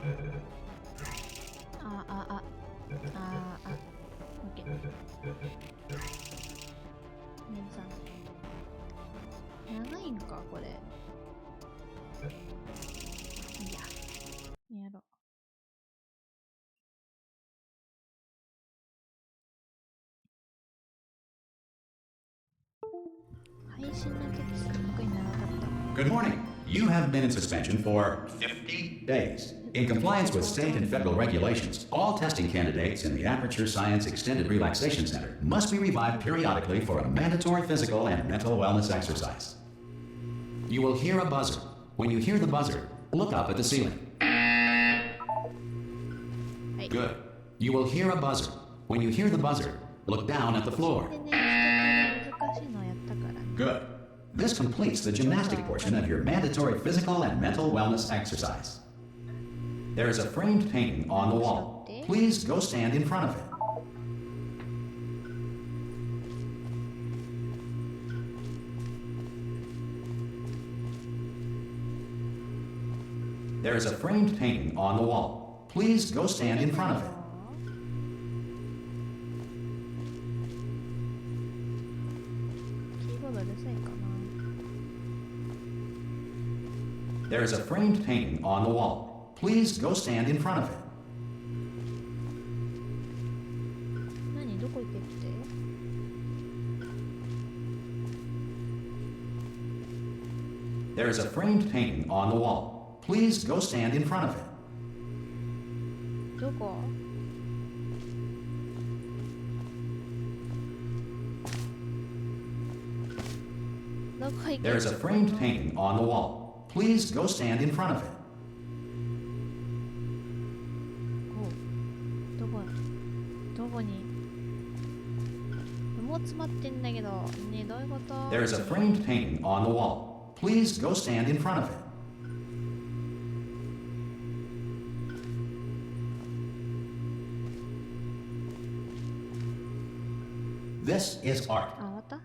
OK。皆さん長いんかこれ。いややろう。配信のテキスト僕に長かった。 Good morning. You have been in suspension for 50 days. In compliance with state and federal regulations, all testing candidates in the Aperture Science Extended Relaxation Center must be revived periodically for a mandatory physical and mental wellness exercise. You will hear a buzzer. When you hear the buzzer, look up at the ceiling. Good. You will hear a buzzer. When you hear the buzzer, look down at the floor. Good. This completes the gymnastic portion of your mandatory physical and mental wellness exercise. There is a framed painting on the wall. Please go stand in front of it. There is a framed painting on the wall. Please go stand in front of it. There is a framed painting on the wall. Please go stand in front of it. There is a framed painting on the wall. Please go stand in front of it. There is a framed painting on the wall. Please go stand in front of it. There is a framed painting on the wall. Please go stand in front of it. This is art.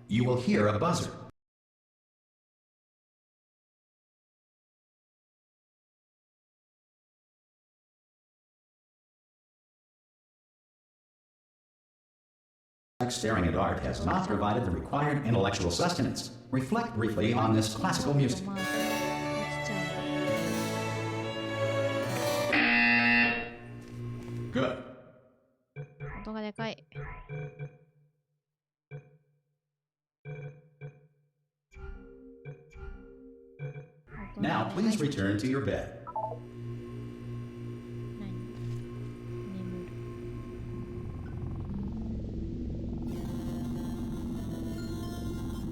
You will hear a buzzer. Staring at art has not provided the required intellectual sustenance. Reflect briefly on this classical music. Good. Now please return to your bed.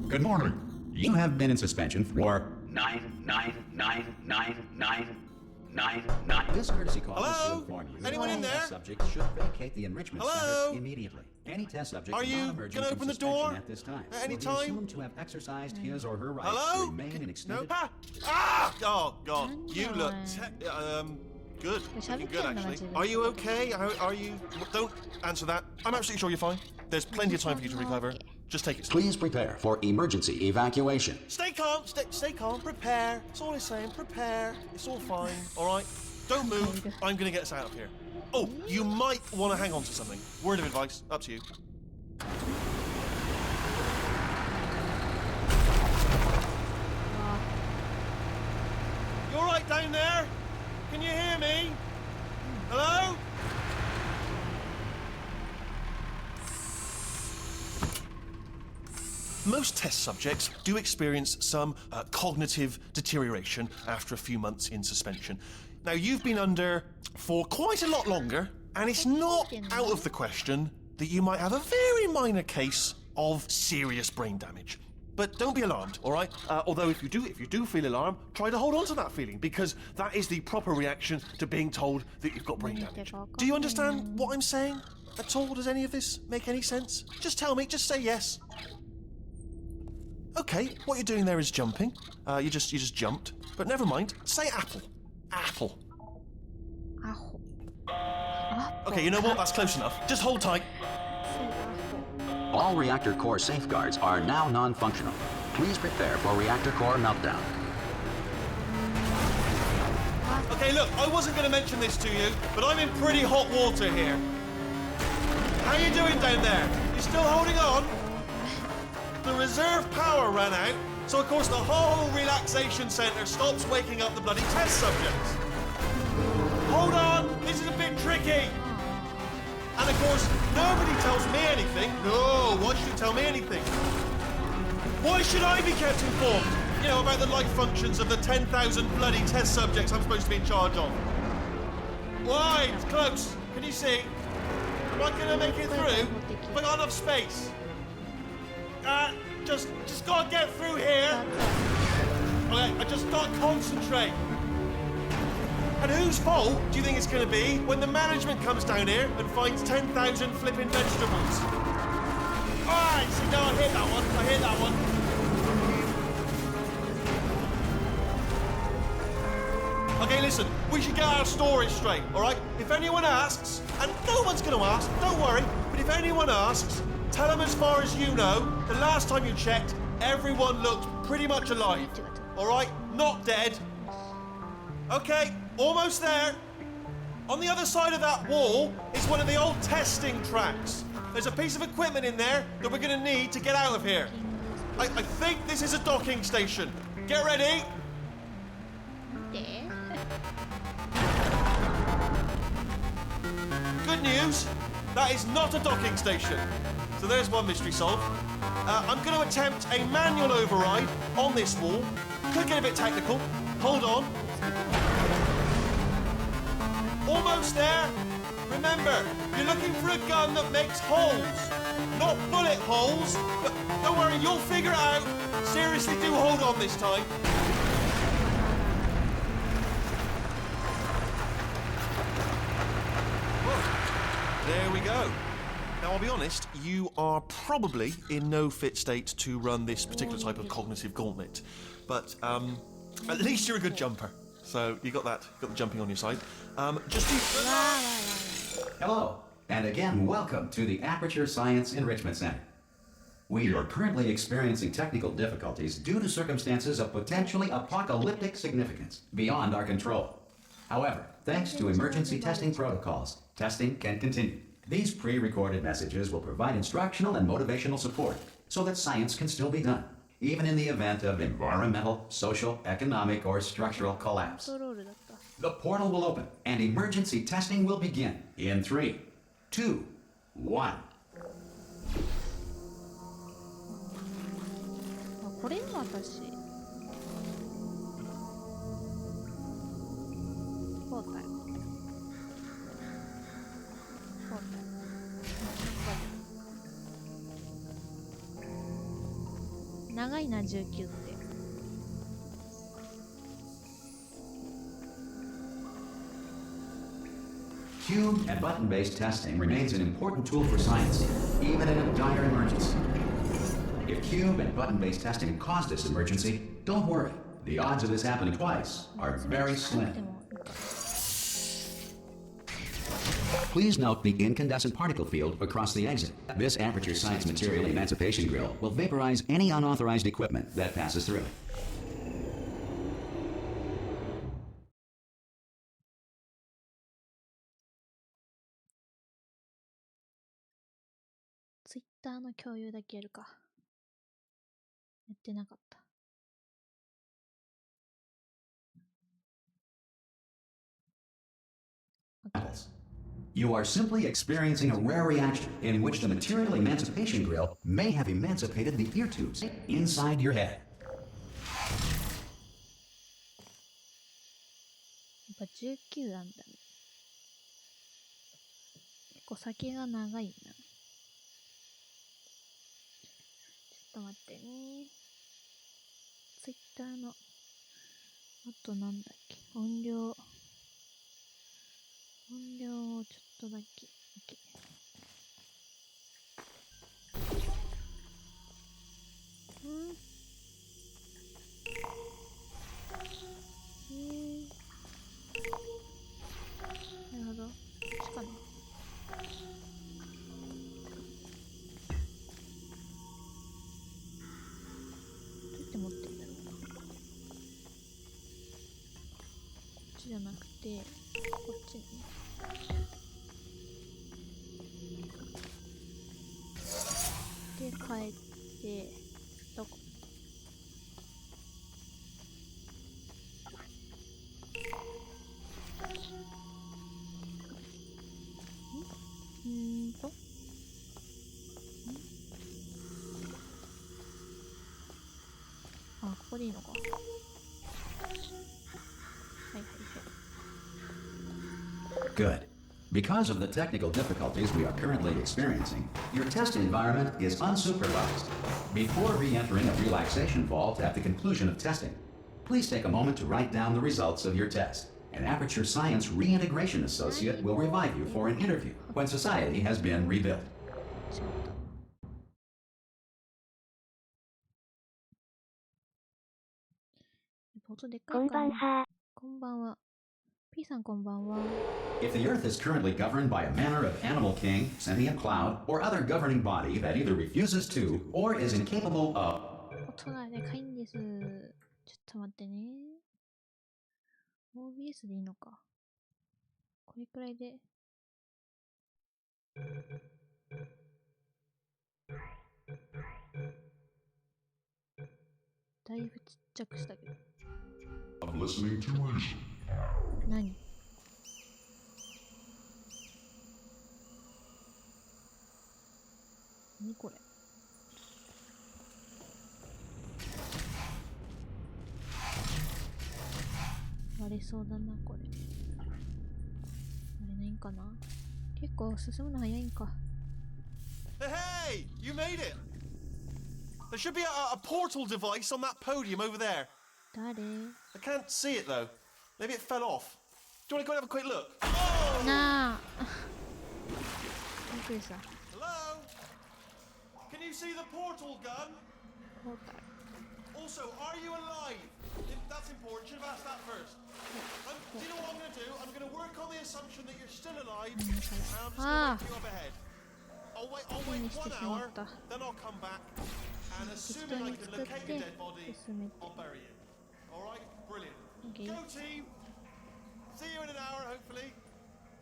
Good morning. You have been in suspension for 9999999. This courtesy call is to inform you Anyone in there? that subject should vacate the enrichment center immediately. Any test subject Are you going to open the door at this time at any will be time? assumed to have exercised his or her rights Hello? to remain in extended. No. Oh God! You look good. Looking good, actually. Are you okay? Are you? Don't answer that. I'm absolutely sure you're fine. There's plenty of time for you to recover. Just take it slow. Please prepare for emergency evacuation. Stay calm. Stay calm. Prepare. That's all I'm saying. Prepare. It's all fine. All right. Don't move. I'm gonna get us out of here. Oh, you might want to hang on to something. Word of advice. Up to you. You all right down there? Can you hear me? Hello? Most test subjects do experience some cognitive deterioration after a few months in suspension. Now, you've been under for quite a lot longer, and it's not out of the question that you might have a very minor case of serious brain damage. But don't be alarmed, all right? Although if you do feel alarmed, try to hold on to that feeling, because that is the proper reaction to being told that you've got brain damage. Do you understand what I'm saying at all? Does any of this make any sense? Just tell me, just say yes. Okay, what you're doing there is jumping. You just jumped. But never mind. Say apple. Apple. Apple. Okay, you know what? That's close enough. Just hold tight. All reactor core safeguards are now non-functional. Please prepare for reactor core meltdown. Okay, look, I wasn't going to mention this to you, but I'm in pretty hot water here. How you doing down there? You still holding on? The reserve power ran out, so of course the whole relaxation centre stops waking up the bloody test subjects. Hold on, this is a bit tricky. And of course, nobody tells me anything. No, why should you tell me anything? Why should I be kept informed? You know, about the life functions of the 10,000 bloody test subjects I'm supposed to be in charge of. Why? It's close. Can you see? Am I gonna make it through? Have I got enough space? Just gotta get through here. Okay, I just gotta concentrate. And whose fault do you think it's gonna be when the management comes down here and finds 10,000 flipping vegetables? Alright, see, no, I hit that one. I hit that one. Okay, listen, we should get our stories straight, alright? If anyone asks, and no one's gonna ask, don't worry, but if anyone asks, tell them as far as you know, the last time you checked, everyone looked pretty much alive. Alright? Not dead. Okay, almost there. On the other side of that wall is one of the old testing tracks. There's a piece of equipment in there that we're gonna need to get out of here. I think this is a docking station. Get ready. Good news, that is not a docking station. So there's one mystery solved. I'm going to attempt a manual override on this wall. Could get a bit technical. Hold on. Almost there. Remember, you're looking for a gun that makes holes. Not bullet holes, but don't worry, you'll figure it out. Seriously, do hold on this time. There we go. Now, I'll be honest, you are probably in no fit state to run this particular type of cognitive gauntlet. But at least you're a good jumper. So you got that, got the jumping on your side. Just do... Hello, and again, welcome to the Aperture Science Enrichment Center. We are currently experiencing technical difficulties due to circumstances of potentially apocalyptic significance beyond our control. However, thanks to emergency testing protocols, testing can continue. These pre-recorded messages will provide instructional and motivational support so that science can still be done, even in the event of environmental, social, economic, or structural collapse. The portal will open and emergency testing will begin in 3, 2, 1. これ今私ポータル長いな19って Cube and button-based testing remains an important tool for science, even in a dire emergency. If cube and button-based testing caused this emergency, don't worry. The odds of this happening twice are very slim. Please note the incandescent particle field across the exit. This Aperture Science Material Emancipation Grill will vaporize any unauthorized equipment that passes through. Twitter の共有だけやるか。やってなかった。You are simply experiencing a rare reaction in which the Material Emancipation Grill may have emancipated the ear tubes inside your head. やっぱ19なんだね。結構先が長いな。ちょっと待ってね。Twitter のあとなんだっけ、音量をちょっとだけ。OK。なるほど。こっちかな。どうやって持ってんだろうな。こっちちじゃなくてこっちね。で帰ってどこ？あ、ここでいいのか。はいはいはい。Good. Because of the technical difficulties we are currently experiencing, your test environment is unsupervised. Before re-entering a relaxation vault at the conclusion of testing, please take a moment to write down the results of your test. An Aperture Science Reintegration Associate will revive you for an interview when society has been rebuilt. こんばんは。こんばんは。P さんこんばんは。If the Earth is currently governed by a manner of animal king, sentient cloud, or other governing body that either refuses to or is incapable of... 音がでかいんです。ちょっと待ってね。OBS でいいのか。これくらいで。だいぶちっちゃくしたけど。何？何これ？割れそうだな、これ。割れないんかな？結構進むの早いんか。Hey! You made it! There should be a portal device on that podium over there. 誰？ I can't see it though. Maybe it fell off. Do you want to go and have a quick look? Oh! なあ。びっくりした。Hello? Can you see the portal gun? ポータル。 Also, are you alive? If that's important, should have asked that first. Do you know what I'm going to do? I'm going to work on the assumption that you're still alive, and I'm just going to wake you up ahead. I'll wait 1 hour, then I'll come back, and assuming I can locate the dead body, I'll bury it. Alright? Brilliant. Okay. Go team! See you in an hour, hopefully.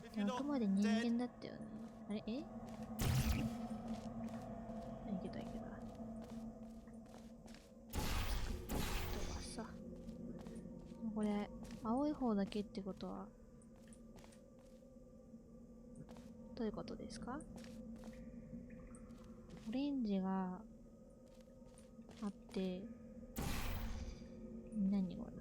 If で you're もあく not まで人 dead. 間だったよね。あれ？いけたいけた。あとはさ、これ青い方だけってことはどういうことですか？オレンジがあって何これ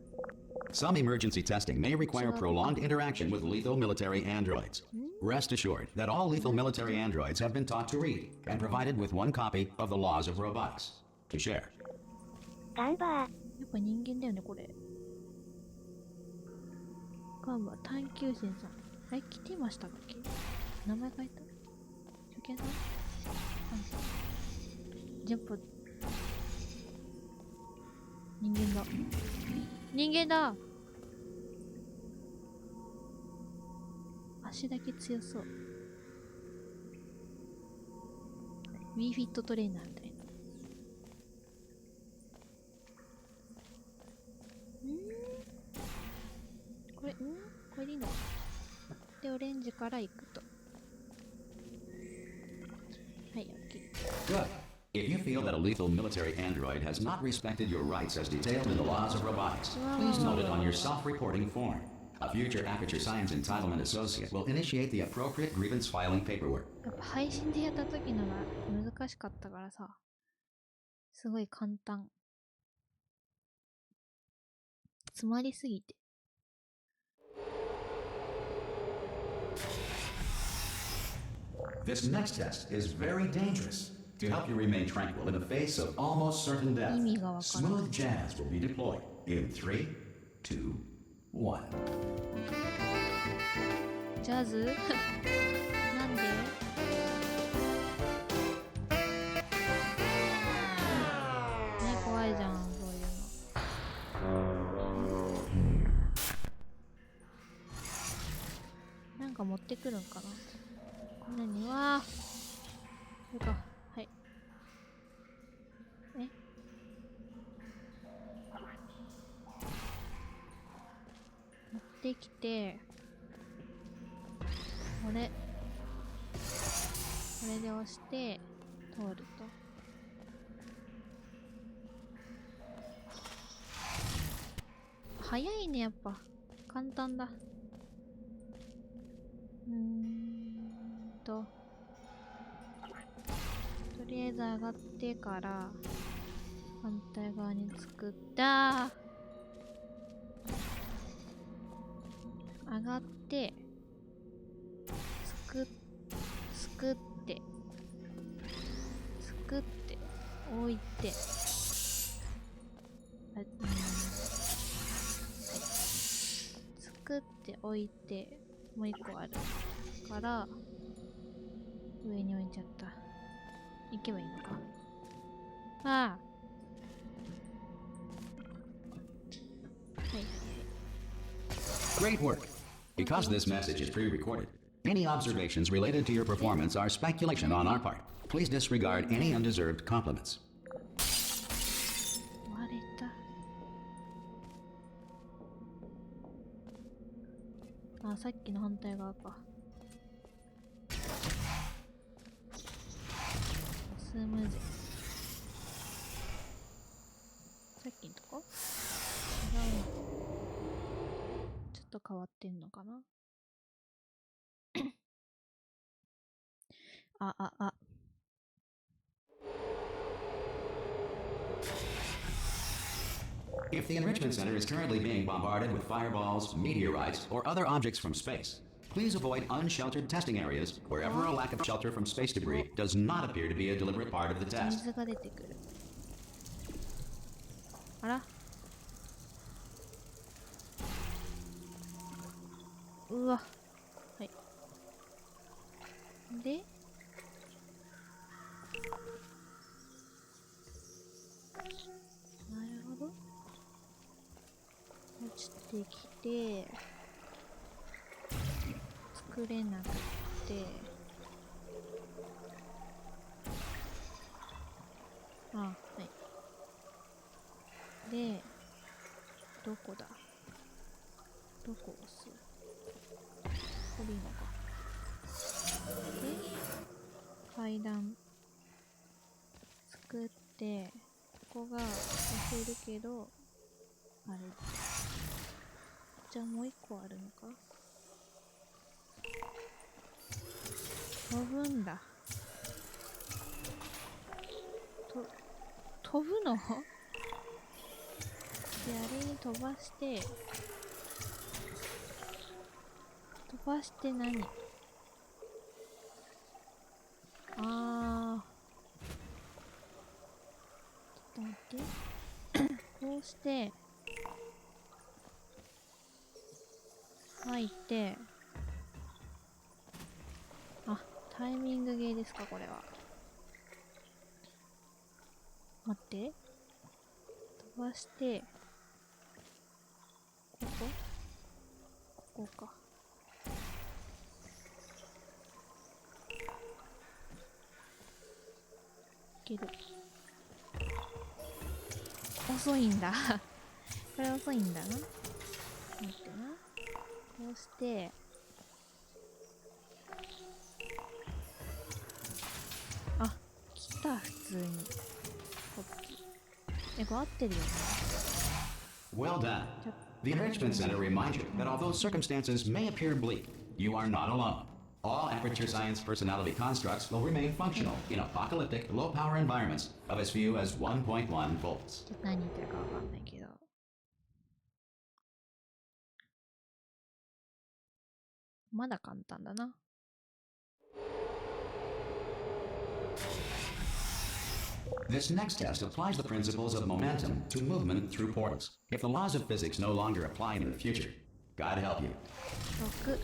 Some emergency testing may require prolonged interaction with lethal military androids. Rest assured that all lethal military androids have been taught to read and provided with one copy of the laws of robotics to share. やっぱ人間だよねこれ。ガンバ探求心さん。あれ来てましたっけ？名前変えた？初見さん？ジャンプ。人間だ。人間だ。足だけ強そう。Wii フィットトレーナーみたいな。これでいいの？で、オレンジから行くと。はい、OK。Good. If you feel that a lethal military android has not respected your rights as detailed in the laws of robotics, please note it on your self-reporting form. A future Aperture Science Entitlement Associate will initiate the appropriate grievance filing paperwork. やっぱ配信でやった時のが難しかったからさ、すごい簡単。詰まりすぎて。This next test is very dangerous. To help you remain tranquil in the face of almost certain death, smooth jazz will be deployed in 3, 2, 1. ジャズなんで？ね、怖いじゃん、そういうの。なんか持ってくるんかな。こんなにわー。これか。はい。持っってきて、これで押して通ると。早いね、やっぱ簡単だ。とりあえず上がってから反対側に作った。上がって作って置いて、作って置いて、もう一個あるから上に置いちゃった。行けばいいのか。ああ、Great work. Because this message is pre-recorded, any observations related to your performance are speculation on our part. Please disregard any undeserved compliments. 割れた。あ、さっきの反対側か。スムーズ。さっきのとこ？違うな。ちょっと変わってんのかな。あ。If the enrichment center is currently being bombarded with fireballs, meteorites, or other objects from space, please avoid unsheltered testing areas wherever a lack of shelter from space debris does not appear to be a deliberate part of the test. 水が出てくる。あら。うわ。はい。で、なるほど。落ちてきて、作れなくて、あ、はい。で、どこだ？どこ押す？これいいのか。で、階段作って、ここが押せるけど、あれ。じゃあもう一個あるのか。飛ぶんだ。飛ぶの？で、あれに飛ばして何？あー。ちょっと待って。こうして、入って、あ、タイミングゲーですか、これは。待って。飛ばして、ここか。いける。遅いんだ。これ遅いんだな。待ってな。こうして、あ、来た、普通に。こっち。これ合ってるよね。Well done. The enrichment center reminds you that although circumstances may appear bleak, you are not alone. All Aperture Science personality constructs will remain functional in apocalyptic, low-power environments of as few as 1.1 volts. ちょっと何言ってるかわかんないけど。まだ簡単だな。This next test applies the principles of momentum to movement through portals. If the laws of physics no longer apply in the future, God help you. 6。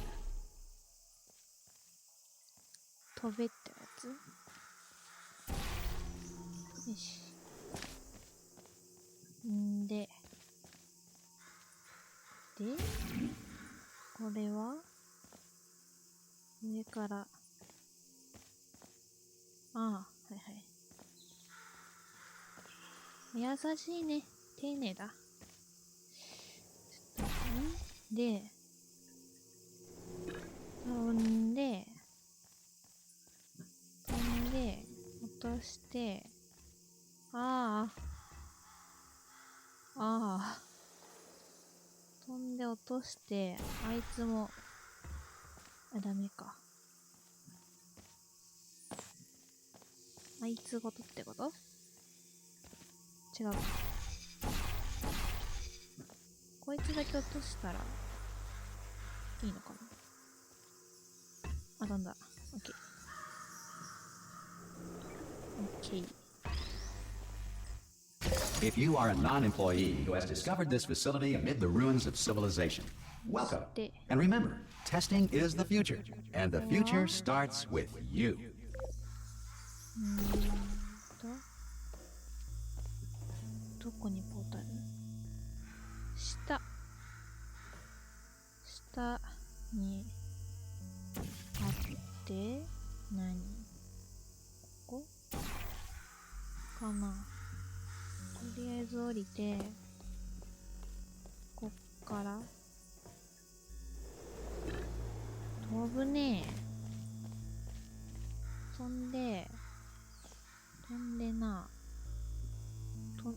飛べってやつ？よし。んで、これは上から、ああ、はいはい。優しいね。丁寧だ。ちょっと待ってね。で、して、ああ、飛んで落として、あいつも、ダメか。あいつごとってこと？違う。こいつだけ落としたら、いいのかな？あ、飛んだ。オッケー。オッケー。If you are a non-employee who has discovered this facility amid the ruins of civilization, welcome. And remember, testing is the future, and the future starts with you. どこにポータル？下にあって、何？ここかな？とりあえず降りて、こっから飛ぶね。飛んでな。飛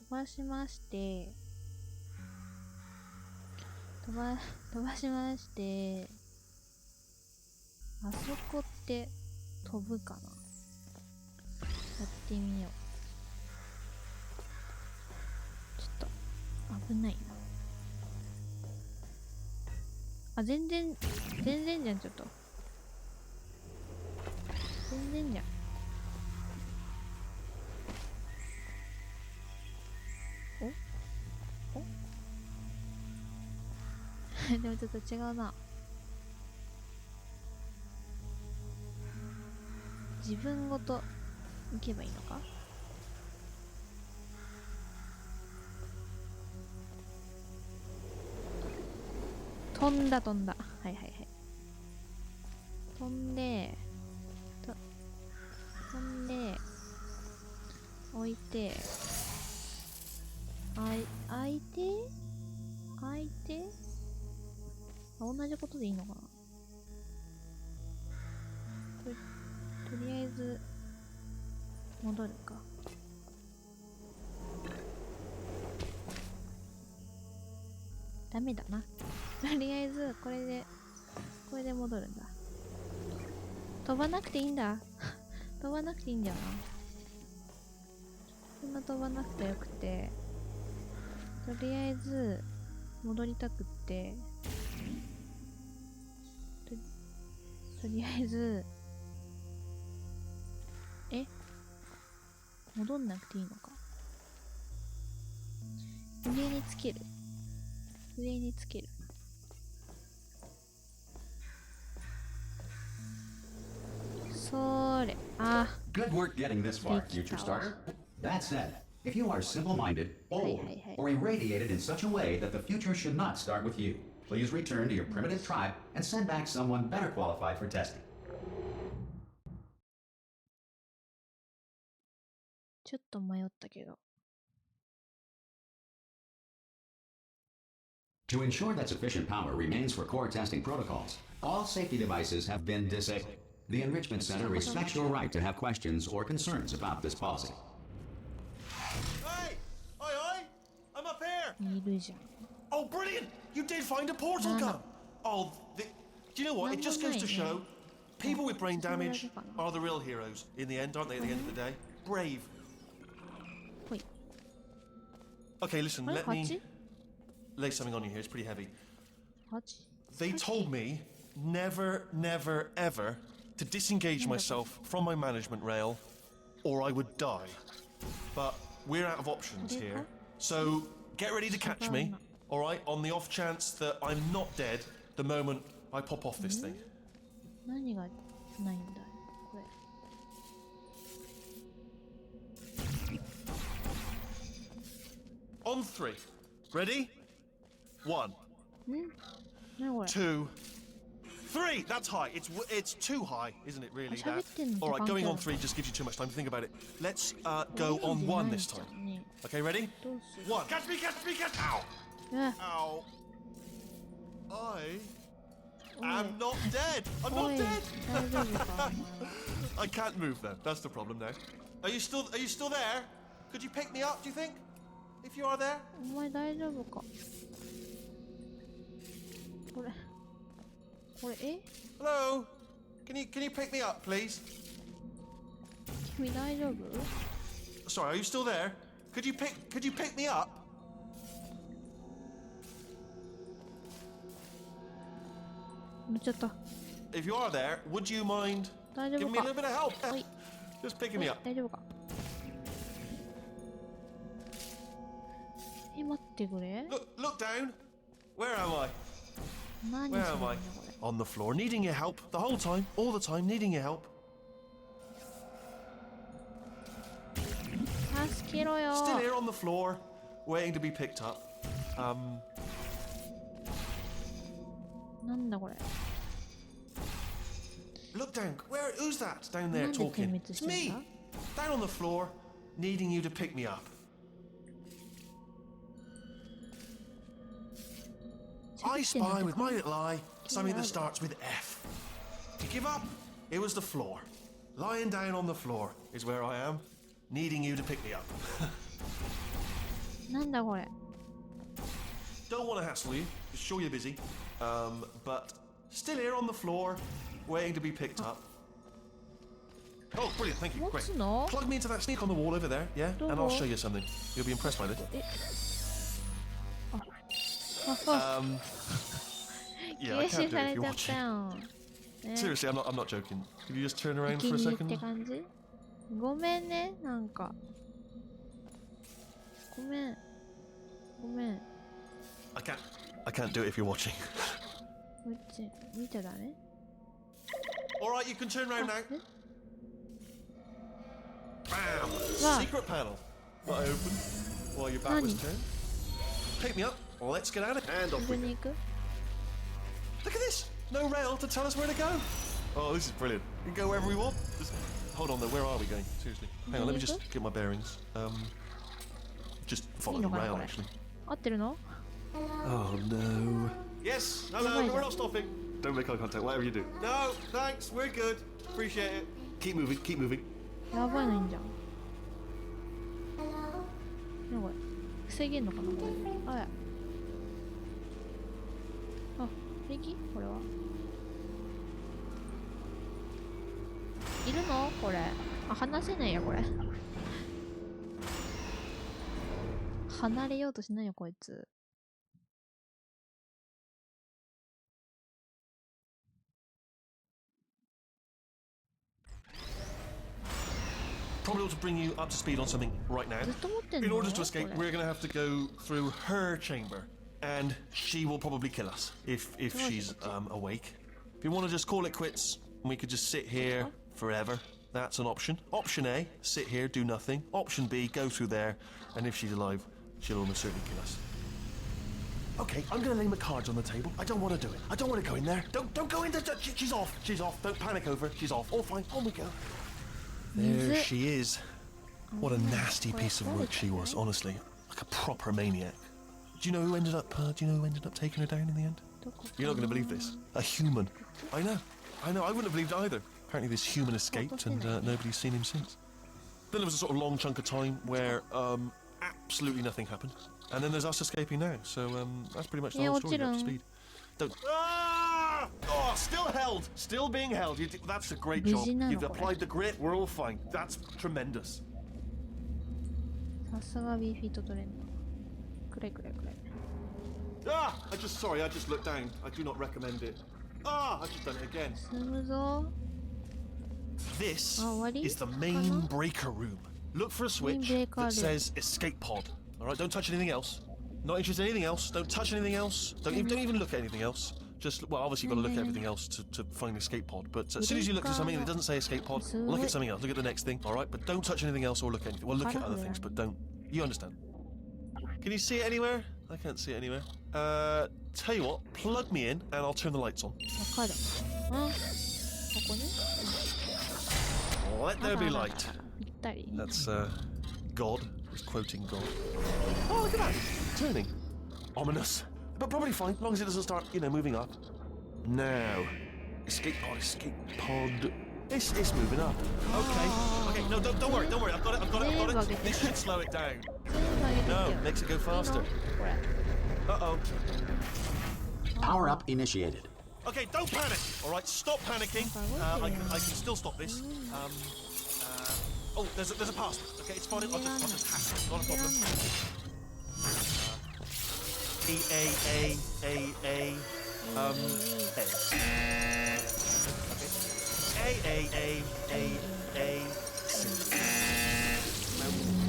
ばしまして、あそこって飛ぶかな？やってみよう。ちょっと危ないな。あ、全然じゃん、ちょっと。全然じゃん。おでもちょっと違うな。自分ごと行けばいいのか？飛んだ。はいはいはい。飛んで、置いて、相手同じことでいいのかな？とりあえず、戻るか。ダメだな。とりあえず、これで戻るんだ。飛ばなくていいんだ。飛ばなくていいんだよな。そんな飛ばなくてよくて、とりあえず、戻りたくって、とりあえず、戻んなくていいのか。上につける。そーれ。Good work getting this far, future starter. That said, if you are simple-minded, bold, or irradiated in such a way that the future should not start with you, please return to your primitive tribe and send back someone better qualified for testing. ちょっと迷ったけど。To ensure that sufficient power remains for core testing protocols, all safety devices have been disabled. The Enrichment Center respects your right to have questions or concerns about this policy. Hey! Aye! I'm up here! いるじゃん。 Oh, brilliant! You did find a portal gun! Oh, do you know what? It just goes to show people with brain damage are the real heroes in the end, aren't they, at the end of the day? Brave. Okay, listen, let me lay something on you here. It's pretty heavy. They told me never, ever to disengage myself from my management rail or I would die. But we're out of options here. So get ready to catch me, alright, on the off chance that I'm not dead the moment I pop off this thing. 何がないんだいこれ。On three. Ready? 1, 2, 3. That's high. It's too high, isn't it? Really? That. All right, going on 3 just gives you too much time to think about it. Let's go on 1 this time. Okay, ready? 1. Catch me! Ow! Ow! am not dead. I'm お not い、 dead. 大丈夫か I can't move though. That's the problem now. Are you still there? Could you pick me up, do you think? If you are there? お前大丈夫かこれ、え Hello? Can you pick me up, please? 君大丈夫 Sorry, are you still there? Could you pick me up? 乗っちゃった If you are there, would you mind 大丈 giving 夫 me a か little bit of help? おい Just picking お me い up. 大丈夫か待ってくれ Look down. Where am I? 何 Where する am んだ I? こ On the floor, needing your help the whole time, all the time, needing your help. れ助けろよ Still here on the floor, waiting to be picked up. なんだこれ Look down. Who's that down there なんで点 talking? 滅 It's してる me. んだ Down on the floor, needing you to pick me up. 喋 I ってんの spy with か my little eye something that Yeah. starts with F. To give up, it was the floor. Lying down on the floor is where I am, needing you to pick me up. なんだこれ Don't want to hassle you, just sure you're busy. But still here on the floor, waiting to be picked up. Oh, brilliant, thank you, 持 great. つの Plug me into that sneak on the wall over there, yeah? And I'll show you something. You'll be impressed by this. あ Yeah, I 軽視 can't do さ it れ if ち you're ゃった watching. よ、ね、 Seriously, I'm not joking. Could you just turn お around 気 for a に入りって second? 感じごめんねなんかごめんごめん I can't do it if you're watching. こっち見ちゃダメ Alright, you can turn around now. え Bam! Wow. Secret panel. That I opened while your back was Nani? turned. Pick me up. Let's get at it. And こ off こ we に go. 行く Look at this. No rail to tell us where to go. Oh, this is brilliant. We can go wherever we want. Just hold on though. Where are we going? Seriously. Hang on. Let me just get my bearings. Just follow the rail actually. 合ってるの Oh no. Yes. Hello. Wait. We're not stopping. Don't make eye contact. Whatever you do. No. Thanks. We're good. Appreciate it. Keep moving. Keep moving. やばいのいいんじゃんなんかこれ防げんのかなこれあやあ平気これはいるのこれあ話せないよこれ離れようとしないよこいつ Probably ought to bring you up to speed on something right now. ずっと持ってん In の order to escape, これ we're going to have to go through her chamber, and she will probably kill us if she's awake. If you want to just call it quits, we could just sit here forever. That's an option. Option A, sit here, do nothing. Option B, go through there, and if she's alive, she'll almost certainly kill us. Okay, I'm going to lay my cards on the table. I don't want to do it. I don't want to go in there. Don't go in there. She's off. She's off. Don't panic over. She's off. All fine. On we go. There she is. What a nasty piece of work she was, honestly. Like a proper maniac. Do you know who ended up taking her down in the end? You're not going to believe this. A human. I know. I wouldn't have believed either. Apparently this human escaped and nobody's seen him since. Then there was a sort of long chunk of time where absolutely nothing happened. And then there's us escaping now. So that's pretty much the whole story. Up to speed. Don't. Ah! Oh, still held. Still being held. That's a great job. You've applied the grit. We're all fine. That's tremendous. さすが B フィートトレーナーくらいくらいくらい Ah! I just looked down. I do not recommend it. Ah! I've just done it again. 進むぞ This あ終わり is the か main な breaker room. Look for a switch Main breaker that room. says escape pod. Alright, don't touch anything else. Not interested in anything else. Don't touch anything else. Don't even look at anything else. Just, well, obviously you've got to look at everything else to find the escape pod. But as soon as you look at something and it doesn't say escape pod, look at something else. Look at the next thing, alright? But don't touch anything else or look at anything. Well, look at other things, but don't. You understand. Can you see it anywhere? I can't see it anywhere. Tell you what, plug me in and I'll turn the lights on. わかるあここね Let there be light. ぴったり That's God. He's quoting God. Oh, look at that. Turning. Ominous. But probably fine, as long as it doesn't start, moving up. Now, escape pod. It's moving up. Okay. No, don't worry. I've got it. This should slow it down. No, makes it go faster. Uh-oh. Power up initiated. Okay, don't panic. All right, stop panicking. I can still stop this. Oh, there's a password. Okay, it's fine. I'll just hack it. Not a problem. A.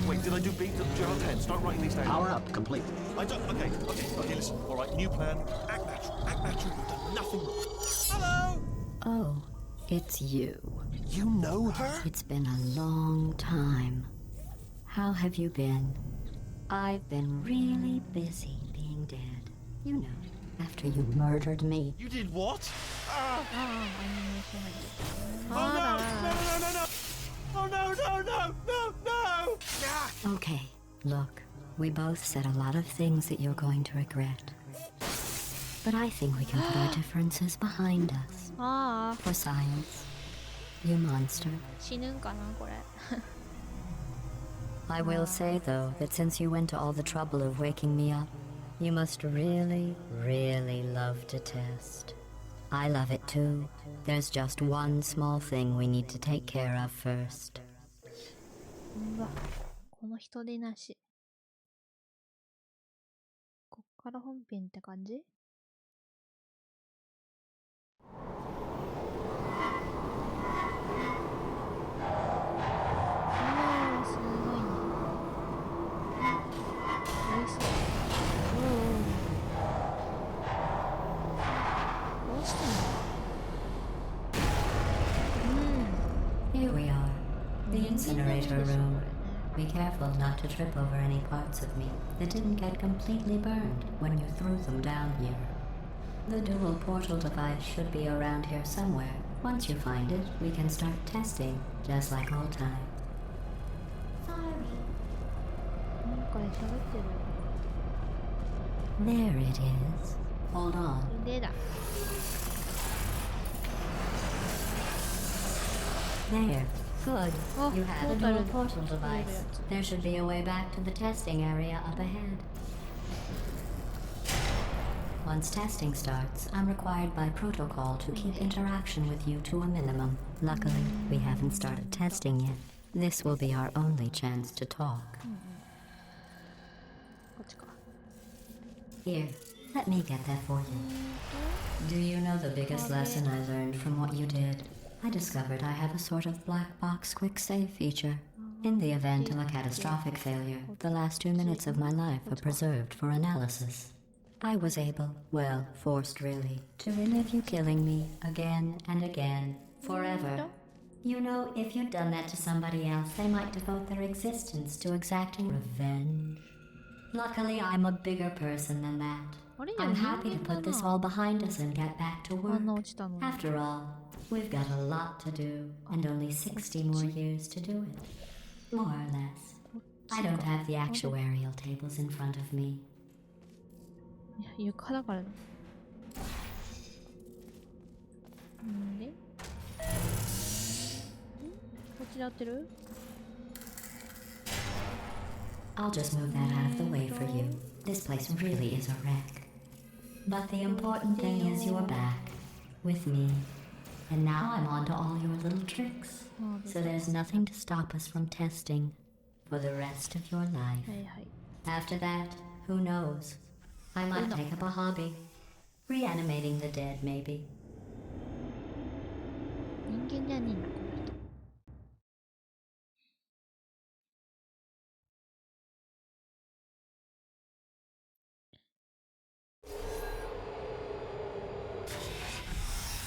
Wait, did I do B? Did you have 10? Start writing these down. Power up complete. I don't. Okay, listen. All right, new plan. Act natural. You've done nothing wrong. Hello! Oh, it's you. You know her? It's been a long time. How have you been? I've been really busy being dead. You know, after you murdered me. You did what? I Oh no! Oh no! Ah! Okay, look, we both said a lot of things that you're going to regret. But I think we can put our differences behind us. For science. You monster. 死ぬんかなこれ I will say, though, that since you went to all the trouble of waking me up, you must really, really love to test. I love it too. There's just one small thing we need to take care of first. うわこの人でなしこっから本編って感じすごいねおいしそうどうしてんのHere we are, the incinerator room. Be careful not to trip over any parts of me that didn't get completely burned when you threw them down here. The dual portal device should be around here somewhere. Once you find it, we can start testing, just like old times. なんかで喋ってる There it is. Hold on. 腕だ There. Good. Oh, You have a portal. dual portal device. There should be a way back to the testing area up ahead. Once testing starts, I'm required by protocol to keep interaction with you to a minimum. Luckily, we haven't started testing yet. This will be our only chance to talk. こっちか Here, let me get that for you. Do you know the biggest lesson I learned from what you did? I discovered I have a sort of black box quick save feature. In the event of a catastrophic failure, the last 2 minutes of my life are preserved for analysis. I was able, well, forced really, to relive you killing me again and again, forever. You know, if you'd done that to somebody else, they might devote their existence to exacting revenge. Luckily, I'm a bigger person than that. I'm happy to put this all behind us and get back to work. After all, we've got a lot to do, and only 60 more years to do it. More or less. I don't have the actuarial tables in front of me. いや床だからねんでこっちで合ってる I'll just move that out of the way for you. This place really is a wreck. But the important thing is you're back, with me. And now I'm on to all your little tricks. So there's nothing to stop us from testing for the rest of your life. はいはい After that, who knows? I might take up a hobby. Reanimating the dead, maybe. 人間じゃねえなこの人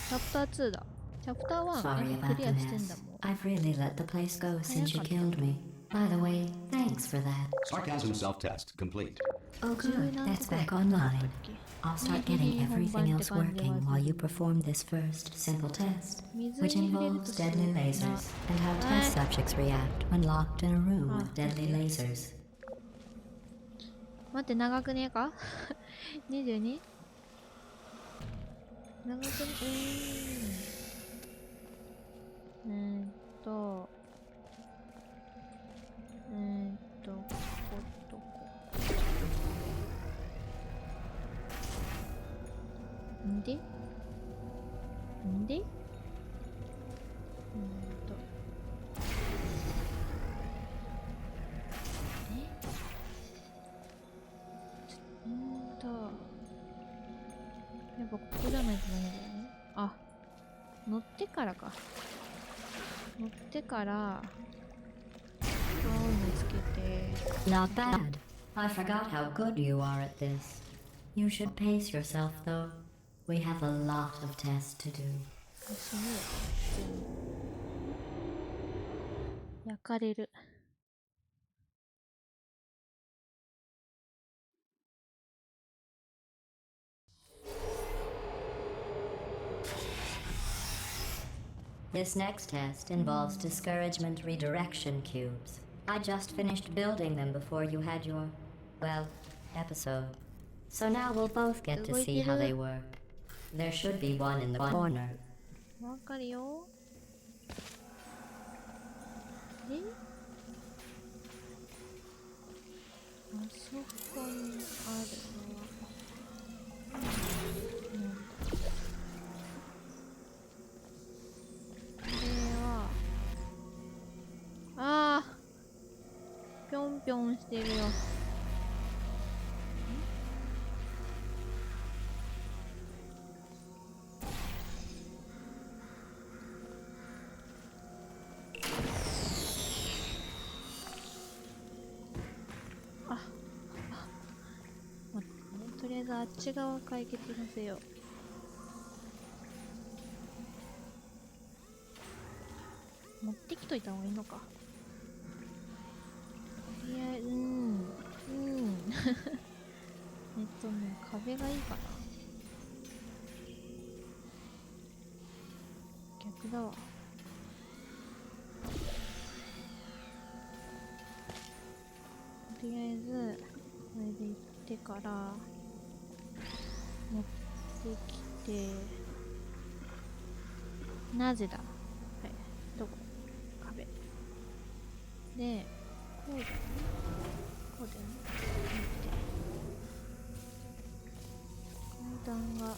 チャプター2だチャプター1 Sorry ク about リ the アしてんだ mess. もん I've really let the place go since you killed me. By the way, thanks for that. Sarcasm self-test complete. Oh good, that's back online. I'll start getting everything else working while you perform this first simple test, which involves deadly lasers and how test subjects react when locked in a room with deadly lasers. 待って長くねえか 22? 長くね、こことんでやっぱここじゃないとダメだよね。あ、乗ってからか。乗ってから青につけて。 Not bad. I forgot how good you are at this. You should pace yourself, though. We have a lot of tests to do. 死ぬよ。焼かれる。This next test involves discouragement redirection cubes. I just finished building them before you had your, well, episode. So now we'll both get to see how they work. There should be one in the corner. わかるよ。あそこにあるのはなんだ。これはぴょんぴょんしてるよ。とりあえずあっち側解決させよう。持ってきといた方がいいのか。とりあえず壁がいいかな。逆だわ。とりあえずこれで行ってから持ってきて、なぜだ、はい、どこ、壁でこうだね、こうだよね、階段が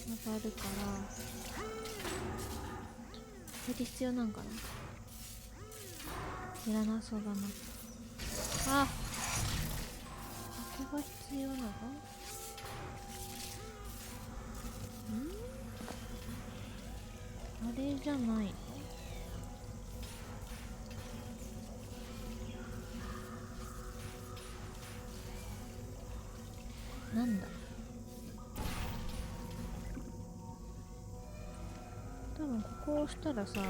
上がるから、これで必要なんかな。いらなそうだな。あ、ここが必要なの？あれじゃないの？なんだ？多分ここを押したらさ、消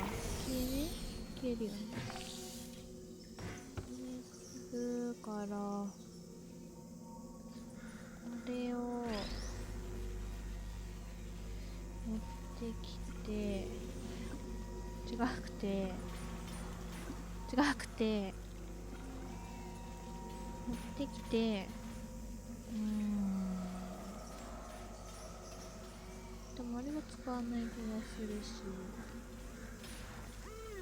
えるよね。消すから、これを持ってきて、違くて持ってきて、でもあれは使わない気がするし、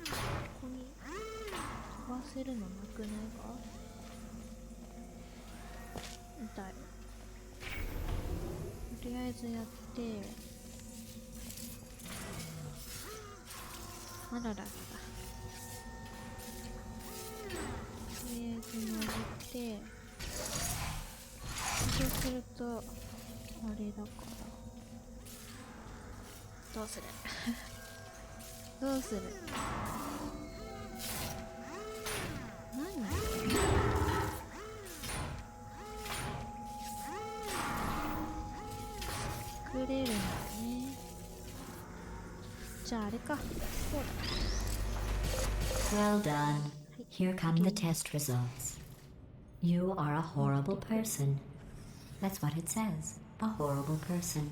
ここに飛ばせるのなくないか？痛い。とりあえずやって、あらららら。とりあえず乗って、そうすると、あれだから。どうするどうする？何？作れるんだね。じゃああれか。こうだ。 Well done. Here come the test results. You are a horrible person. That's what it says. A horrible person.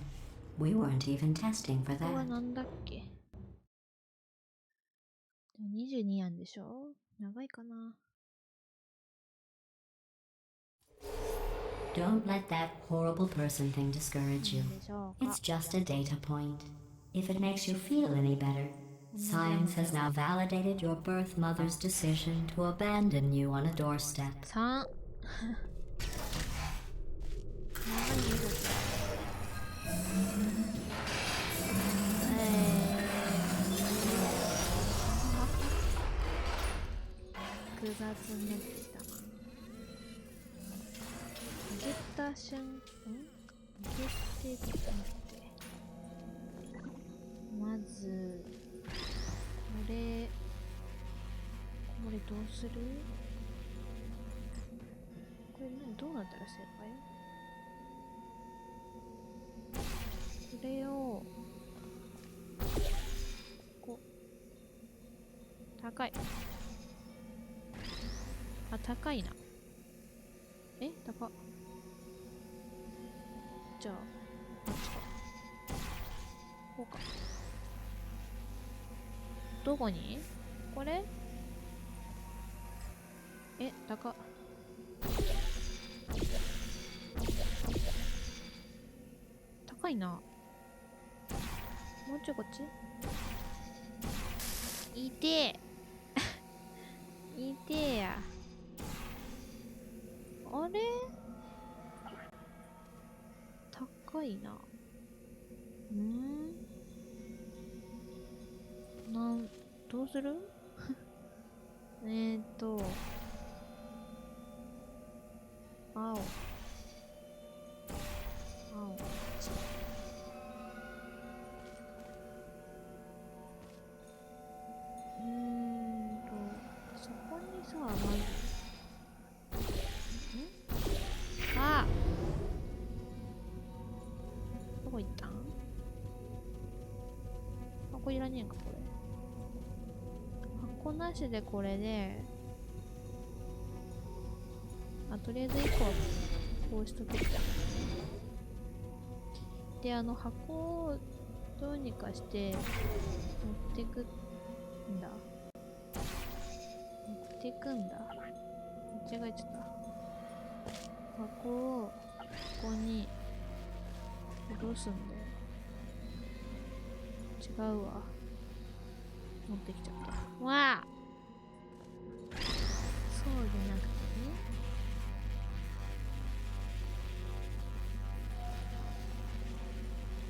We weren't even testing for ここは that. なんだっけ？でも22やんでしょ？長いかな。Don't let that horrible person thing discourage you. でしょうか。 It's just a data point. If it makes you feel any better, science has now validated your birth mother's decision to abandon you on a doorstep. 3 複雑になってきたな。上げた瞬間、上げてきたって。まず、これどうする？これどうなったら正解？これを、こう、高い。あ、高いな。え、高っ。じゃあ、こっちか。こうか。どこに？これ？え、高っ。高いな。もうちょいこっち？いてえ。いてえや。あれ？高いな。どうする？青。そこにさ、まず。あ！どこ行ったん？箱いらねえんか、これ。箱なしでこれで、あ、とりあえず1個はこうしとけちゃう。で、箱をどうにかして持ってくんだ。持ってくんだ。間違えちゃった。箱をここに戻すんだよ。違うわ。持ってきちゃった。わあ！そうでなくてね。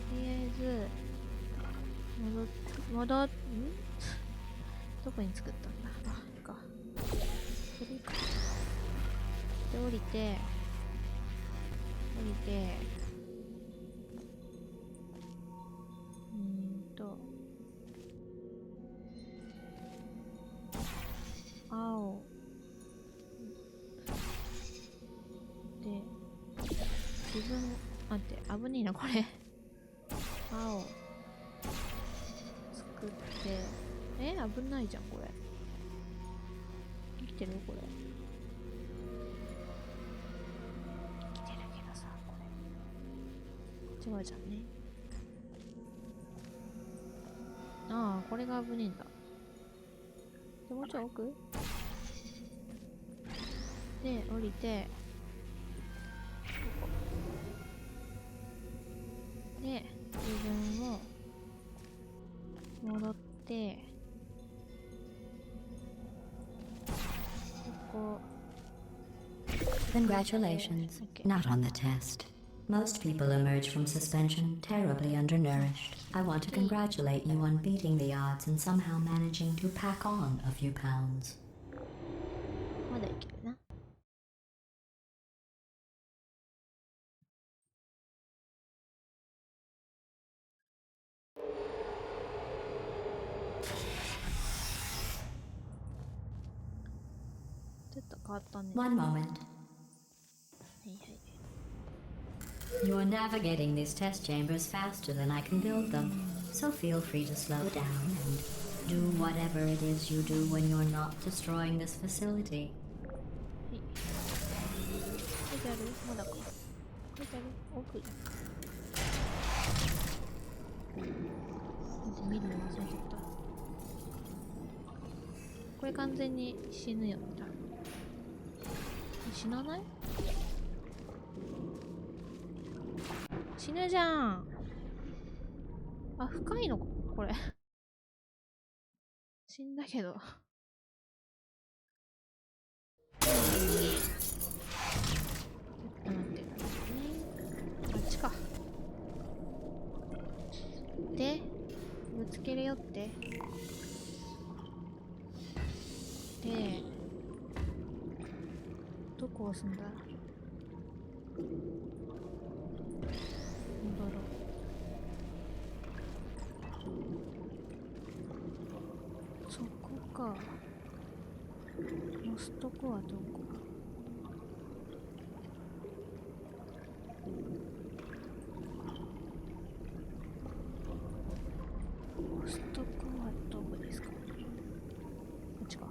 とりあえず、どこに作ったんだ？あ、いいか。これいいか。で、降りて、青で、自分、待って、危ねえな、これ。青作って、危ないじゃん、これ。生きてるこれ。生きてるけどさ、これ。違うじゃんね。ああ、これが危ねえんだ。で、もうちょい奥で、降りて、ここ。で、自分も、戻って、ここ。Congratulations. Not on the test. Most people emerge from suspension terribly undernourished. I want to congratulate you on beating the odds and somehow managing to pack on a few pounds. まだいけるな。ちょっと変わったね。One moment. はいはい。 You're navigating these test chambers faster than I can build them, so feel free to slow down and do whatever it is you do when you're not destroying this facility. はい。書いてある？まだか。書いてある？奥。見るの忘れちゃった。これ完全に死ぬよね、多分。死なない？死ぬじゃん。あ、深いのかこれ。死んだけど。ちょっと待ってくださいね。あっちか。で、ぶつけるよって。で、どこ押すんだ？戻ろう。そこか。押すとこはどこ？押すとこはどこですか？こっちか。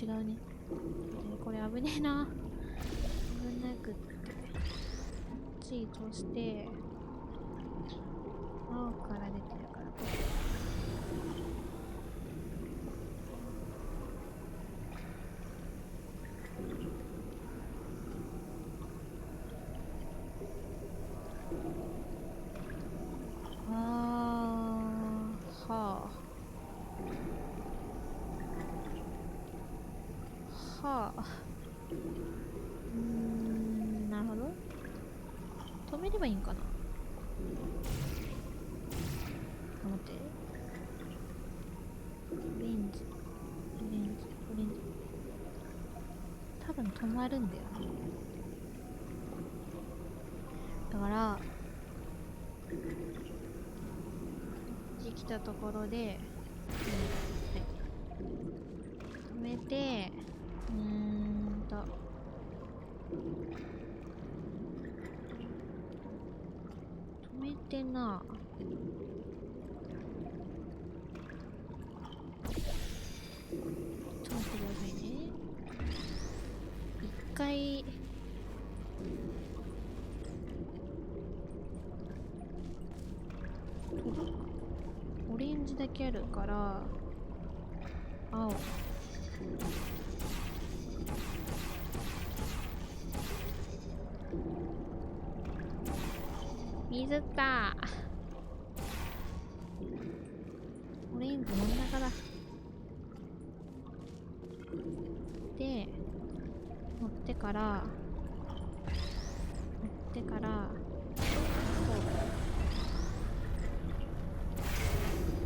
違うね。これ危ねえな。危なくって。こっちとして、青から出てるから、これ。はあ。はあ。なるほど。止めればいいんかな。待って。オレンジ。オレンジ。オレンジ。多分止まるんだよね。だから、こっち来たところで、はい、止めて、止めてな。ちょっと待ってくださいね。一回、オレンジだけあるから、青。水か。オレンジ真ん中だ。で、持ってから、こう。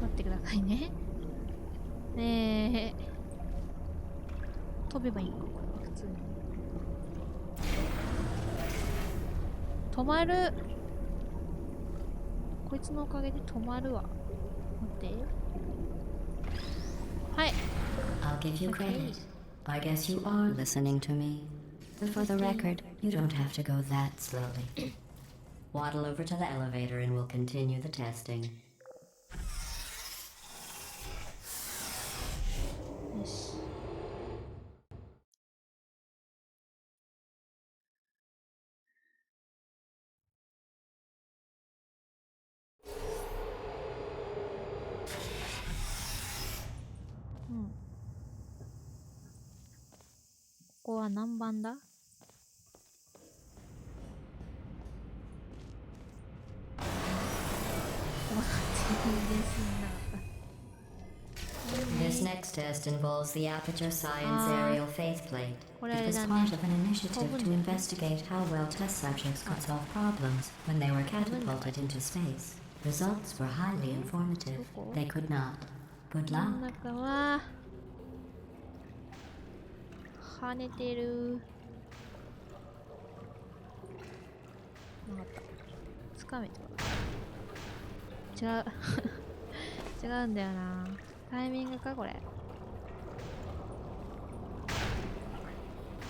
待ってくださいね。飛べばいいのか、これ、普通に。止まる。こいつのおかげで止まるわ。待って。はい。I'll give you credit. I guess you are listening to me. But for the record, you don't have to go that slowly. Waddle over to the elevator and we'll continue the testing. よし。ここは何番だ？This next test involves the Aperture Science Aerial Faceplate. It was part of an initiative to investigate how well test subjects could solve problems when they were catapulted into space. Results were highly informative. They could not. Good 真 luck. ん中は跳ねてる。分かった。つかめた。違う。違うんだよな。タイミングかこれ。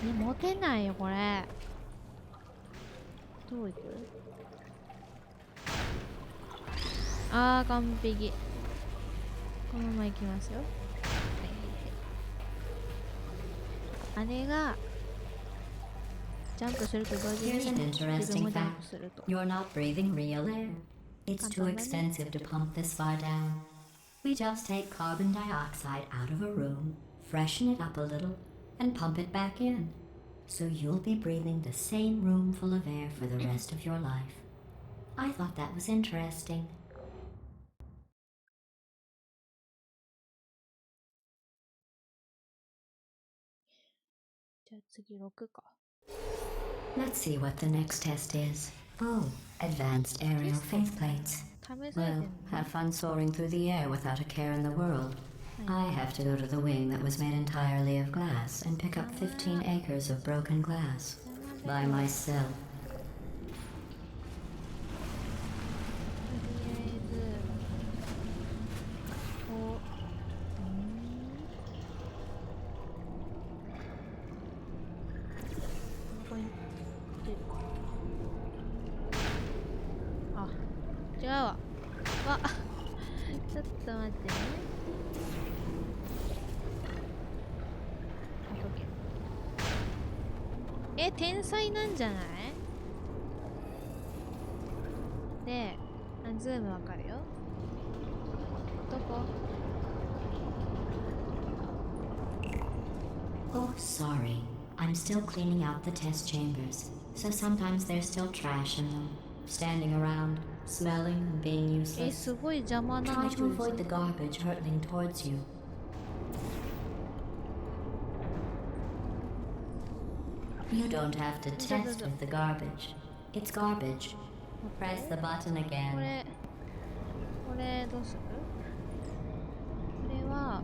持てないよこれ。どういく？完璧。このまま行きますよ。あれがジャンプすると同時 Here's に an 自分 interesting もジャンプ fact. すると。 You're not breathing real air. It's too expensive to pump this far down. We just take carbon dioxide out of a room, freshen it up a little, and pump it back in. So you'll be breathing the same room full of air for the rest of your life. I thought that was interesting. じゃあ次6か。 Let's see what the next test is. Oh, advanced aerial faith plates. 試されてん Well, の have fun soaring through the air without a care in the world. I have to go to the wing that was made entirely of glass and pick up 15 acres of broken glass. By myself. とりあえずここに出るか。あ、違うわ。わちょっと待ってね。天才なんじゃない？で、ズームわかるよ。どこ？ Oh, sorry. I'm still cleaning out the test chambers, so sometimes there's still trash in them, standing around, smelling and being useless. すごい邪魔な Try の to avoid the garbage hurtling towards you. You don't have to test with the garbage. It's garbage. Press the button こ again. れどうする？これは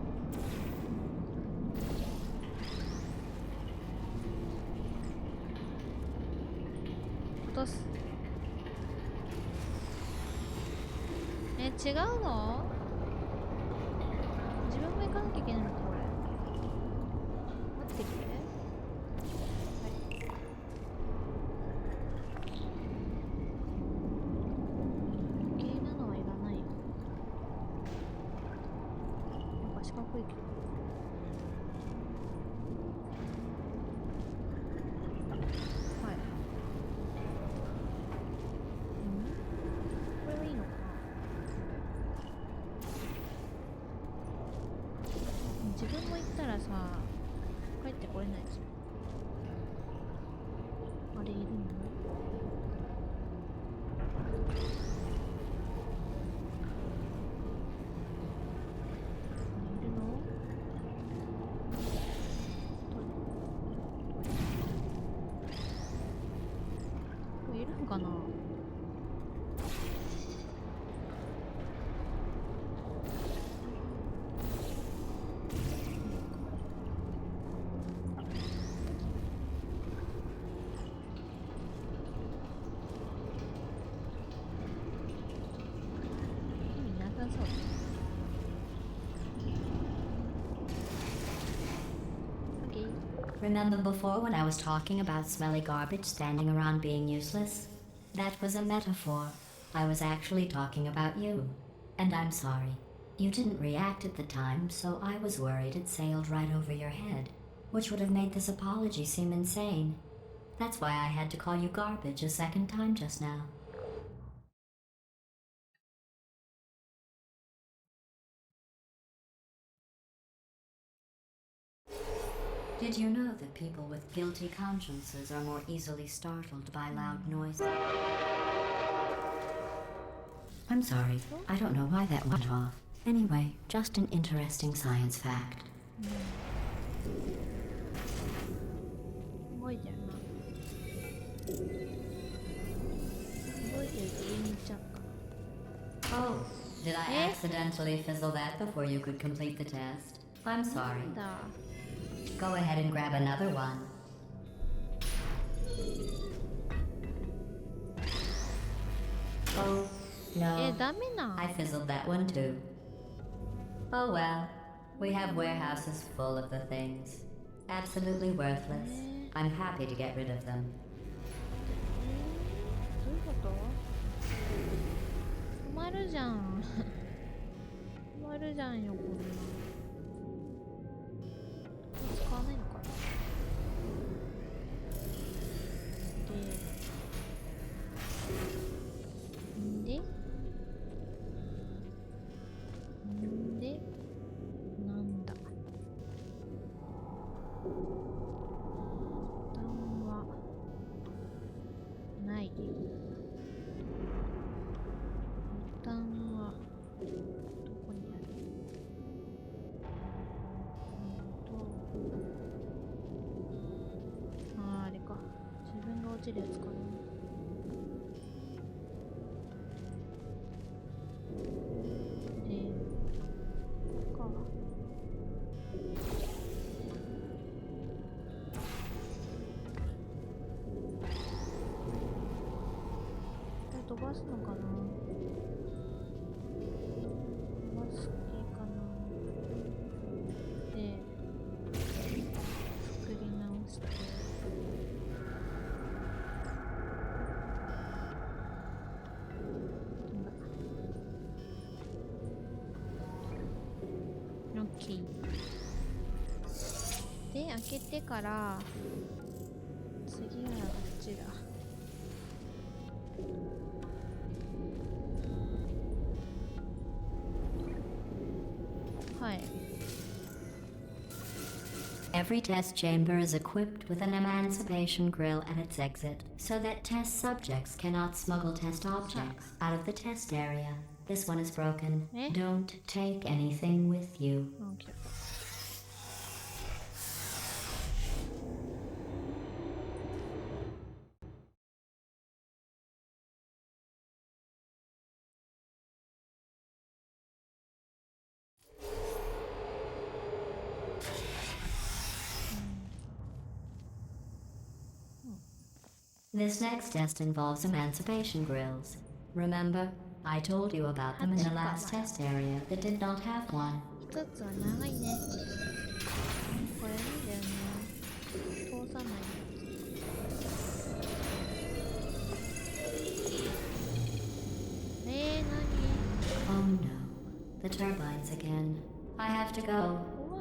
落とす。違うの？自分も行かなきゃいけないのかこれ。待ってきて。かっこいいけど。はい。これはいいのかな？自分も行ったらさ、帰ってこれないじゃん。あれいるの？かな。意味なさそう。Remember before when I was talking about smelly garbage standing around being useless? That was a metaphor. I was actually talking about you. And I'm sorry. You didn't react at the time, so I was worried it sailed right over your head, which would have made this apology seem insane. That's why I had to call you garbage a second time just now. Did you know that people with guilty consciences are more easily startled by loud noises? I'm sorry, I don't know why that went off. Anyway, just an interesting science fact. 動いてるな。動いてると上に行っちゃうか。 Oh, did I accidentally fizzle that before you could complete the test? I'm sorry. なんだ。 Go ahead and grab another one. Oh, no. ダメな。 I fizzled that one too. Oh well, we have warehouses full of the things. Absolutely worthless. I'm happy to get rid of them. どういうこと？困るじゃん。困るじゃんよ、こんな。使わないのかな。でなんだ。ボタン落ちるやつかな。で、こうか。これ飛ばすのかな。飛ばす系かな。で、作り直して。オッケー。で、開けてから、次はどっちだ。はい。Every test chamber is equipped with an emancipation grill at its exit, so that test subjects cannot smuggle test objects out of the test area. This one is broken. Eh? Don't take anything with you. Okay. This next test involves emancipation grills. Remember, I told you about them in the last test area that did not have one. 一つは長いね。これなんだよね。通さないやつ。Oh no, the turbines again. I have to go.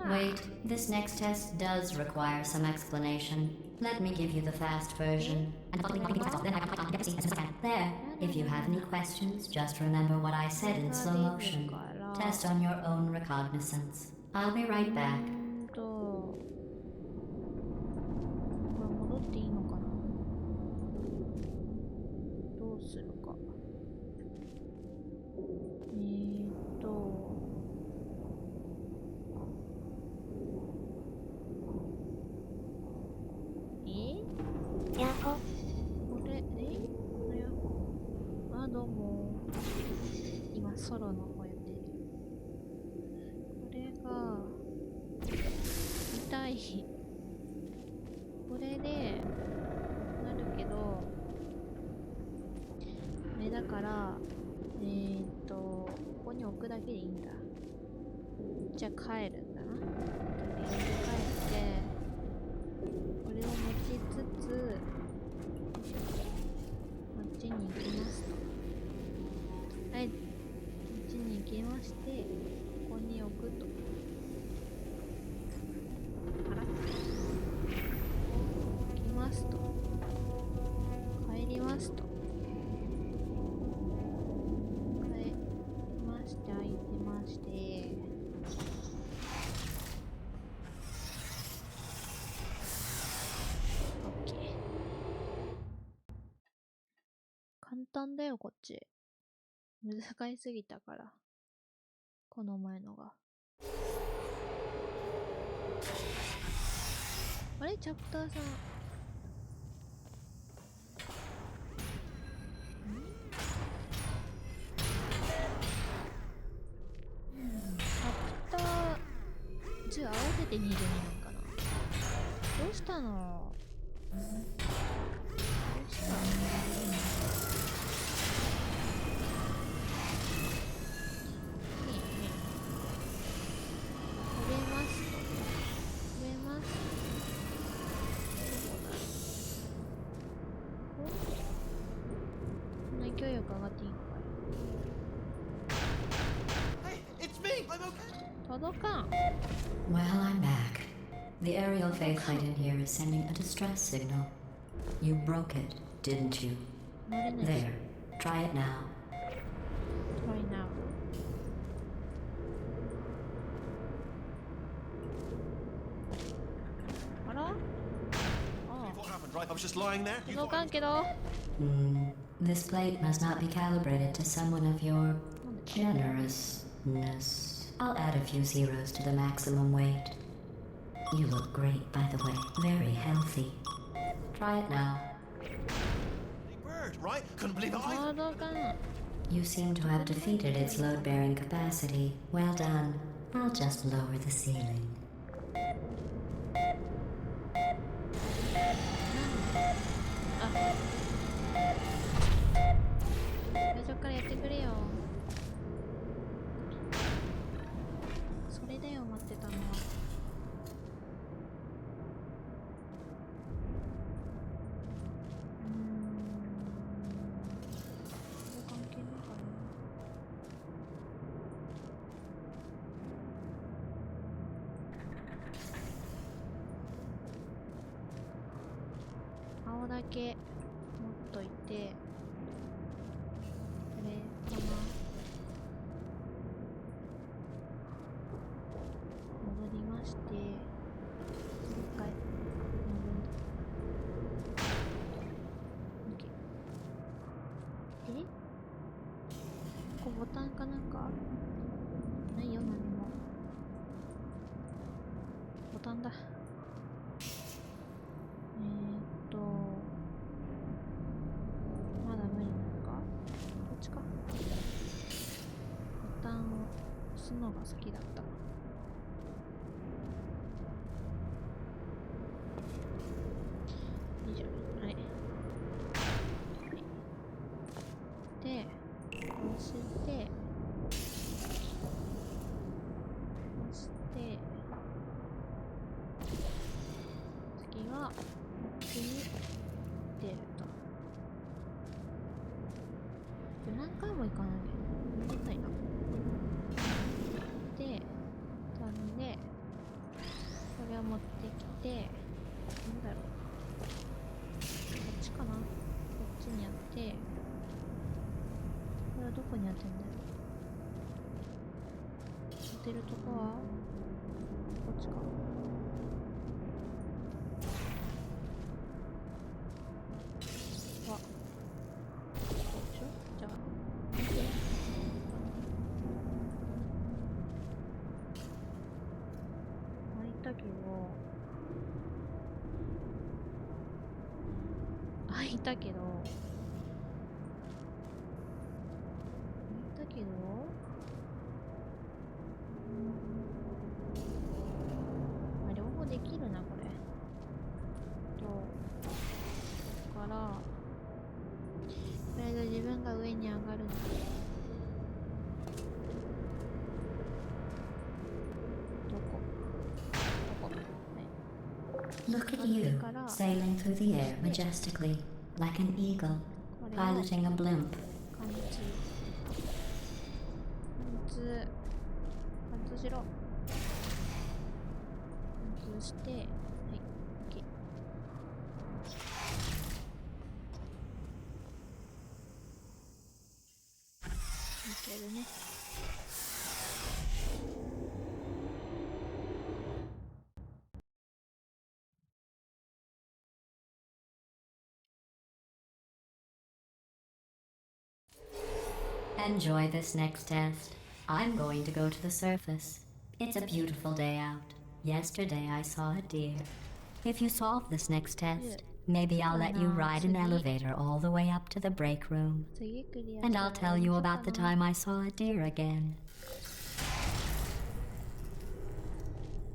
Wait, this next test does require some explanation. Let me give you the fast version. There, if you have any questions, just remember what I said in slow motion. Test on your own recognizance. I'll be right back. これ戻っていいのかな。どうするか。どうも。今ソロの方やってるよ。これが痛い。これでなるけど、あれだからここに置くだけでいいんだ。じゃあ帰るんだな。とりあえず帰ってこれを持ちつつこっちに行きますと。はい、こっちに行きまして、ここに置くと。あら、行きますと。帰りますと。帰りまして、開いてまして。オッケー。簡単だよ、こっち。難しすぎたから。この前のが。あれチャプターさん。チャプター10合わせて22なんかな。どうしたの？どうしたの？Well, I'm back. The aerial faith light in here is sending a distress signal. You broke it, didn't you? There. Try it now. Try now. What happened, right? I was just lying there. You thought けど。This plate must not be calibrated to someone of your generousness. I'll add a few zeros to the maximum weight. You look great, by the way. Very healthy. Try it now. Bird, right? Couldn't believe it ち either. ょうどかな。 You seem to have defeated its load-bearing capacity. Well done. I'll just lower the ceiling. あ、最初からやってくれよ。それだよ、待ってたのは。これ関係ないかな。青だけ持っといて、これかな。戻りまして、もう一回戻るんだ。OK。で、ここボタンかなんかないよ、何も。ボタンだ。まだ無理なのか？こっちか。ボタンを押すのが好きだった。いいじゃん。はい。で、押して、次は、こっちに出ると。何回も行かないで。めんどくさいな。で、飛んで、これを持ってきて、なんだろう。こっちかな？こっちにやって、これはどこに当てんだろう。当てるとこは、こっちか。開いたけど、まあ、両方できるな、これ。ここから、とりあえず自分が上に上がるんだ。どこ？ Look at you, sailing through the air majestically, like an eagle, piloting a blimp. 貫通しろ。貫通して、はい、OK。いけるね。Enjoy this next test. I'm going to go to the surface. It's a beautiful day out. Yesterday I saw a deer. If you solve this next test, maybe I'll let you ride an elevator all the way up to the break room. 次クリア And I'll tell you about the time I saw a deer again.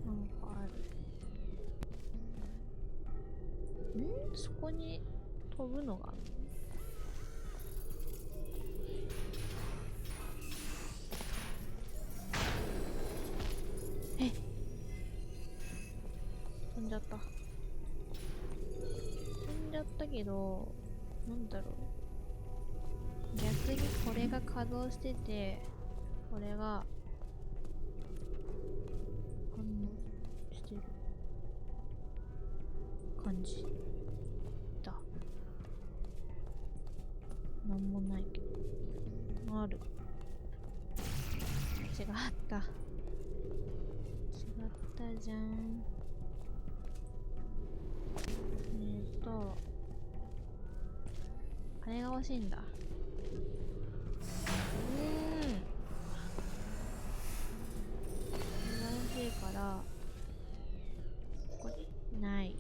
なんかある。そこに飛ぶのがある。飛んじゃった。飛んじゃったけど、なんだろう。逆にこれが稼働してて、これが反応してる感じだ。なんもないけど。ある。違った。違ったじゃん。あれが欲しいんだ。欲しいから、ここにない。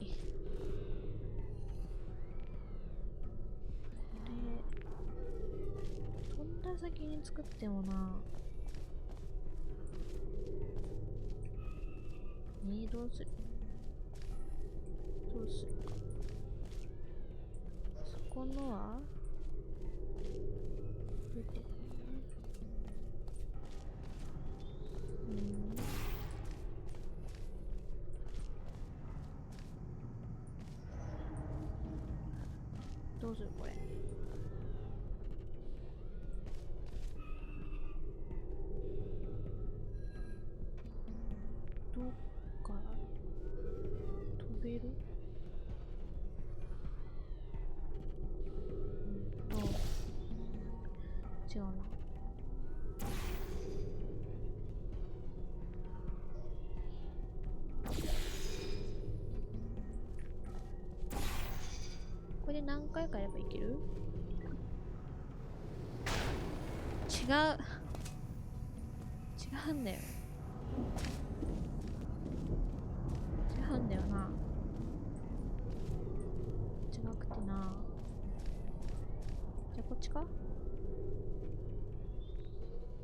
作ってもな。どうするか。そこのは出てるね。どうするこれ。どっから飛べる？違うな。これで何回かやればいける？違うんだよ。違うんだよな。違くてな。じゃあこっちか？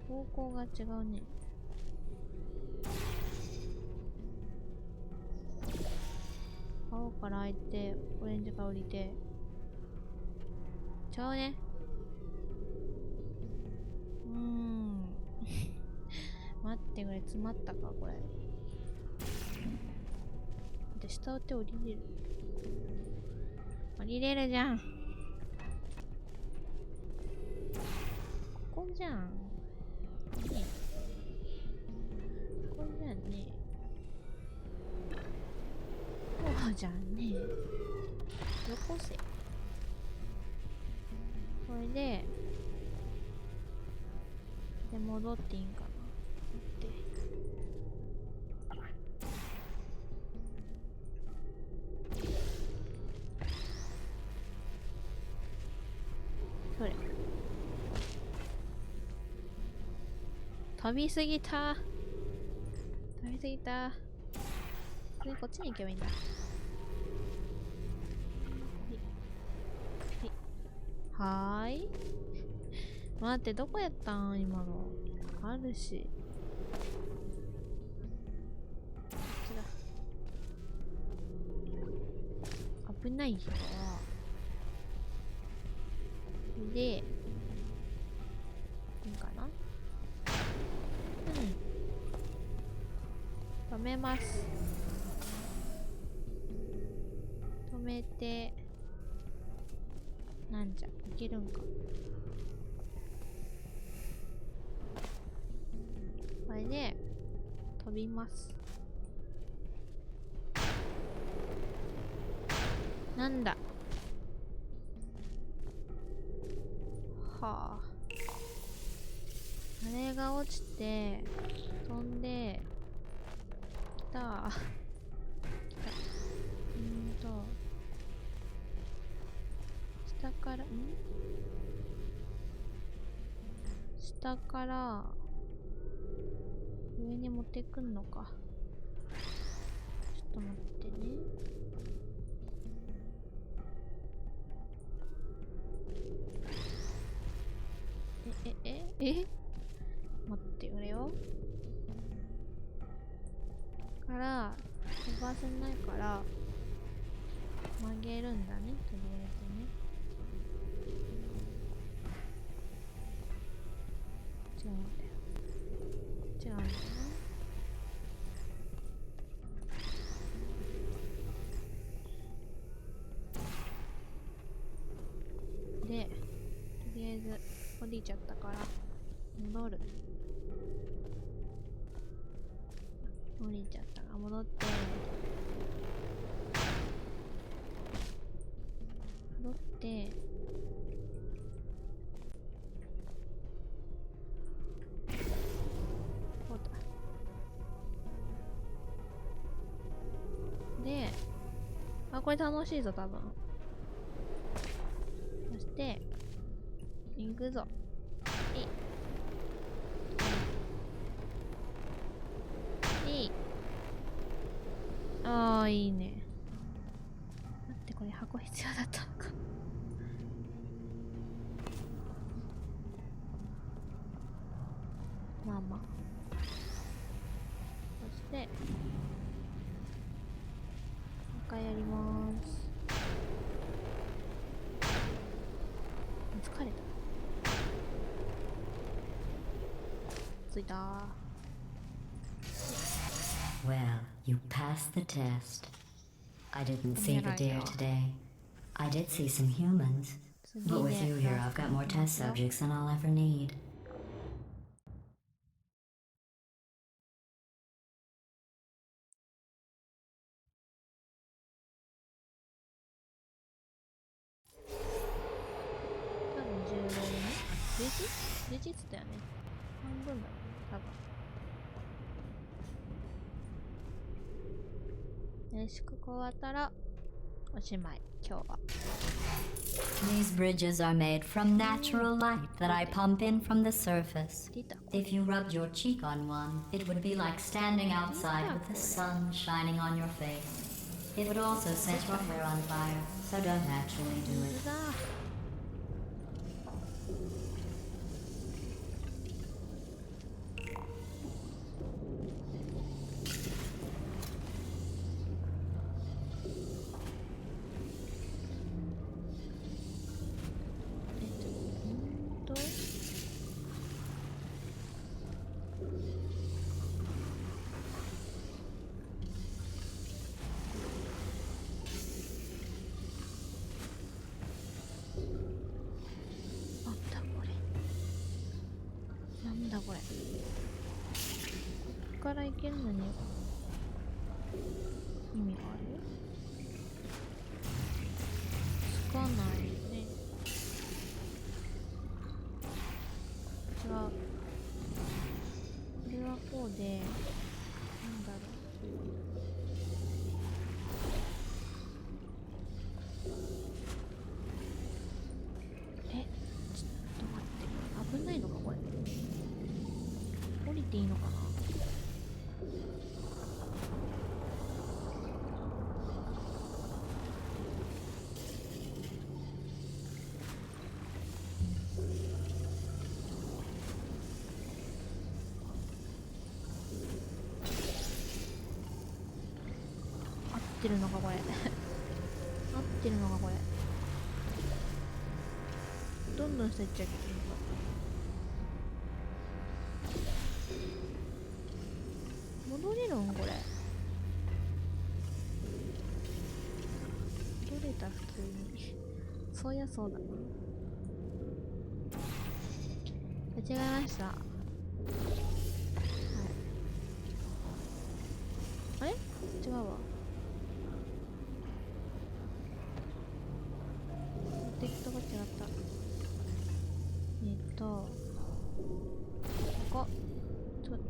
方向が違うね。青から開いて、オレンジから降りて。ちゃうね。待ってくれ、詰まったか、これ。で、下って降りれる？降りれるじゃん。ここじゃん。ね、ここじゃんね。そうじゃんね。よこせ。これで、戻っていいんかな。それ。飛びすぎた。次こっちに行けばいいんだ。はーい。待って、どこやったん今の。あるし。こっちだ。危ないよ。で、いいかな？止めます。止めて、なんじゃ、いけるんか。これで、飛びます。なんだ。はあ。あれが落ちて、飛んで、来た。下から、下から、上に持ってくんのか。ちょっと待ってね。待ってくれよ。から飛ばせないから曲げるんだね、とりあえずね。違うんだよ。違うんだよな。で、とりあえず降りちゃったから戻る。降りちゃったから戻って、こうだ。で、これ楽しいぞ多分。そして行くぞ。ああ、いいね。待って、これ箱必要だったのか。回やります。疲れた。着いた。Well, you passed the test. I didn't see the deer today. I did see some humans. But with you here, I've got more test subjects than I'll ever need. Today 11だよね。半分だよね、多分。よし、ここ終わったらおしまい、今日は。These bridges are made from natural light that I pump in from the surface. If you rubbed your cheek on one, it would be like standing outside with the sun shining on your face. It would also set your hair on fire, so don't actually do it. これ。こっから行けるのに意味がある？つかないね。違う。これはこうで、なんだろう。ちょっと待って。危ないのかこれ。降りていいのかな。合ってるのかこれ。合ってるのかこれ。どんどん下行っちゃうけど。戻れるんこれ。戻れた普通に。そうやそうだな。間違えました。はい。あれ？違うわ。テキストが違った。ここ。ちょっと。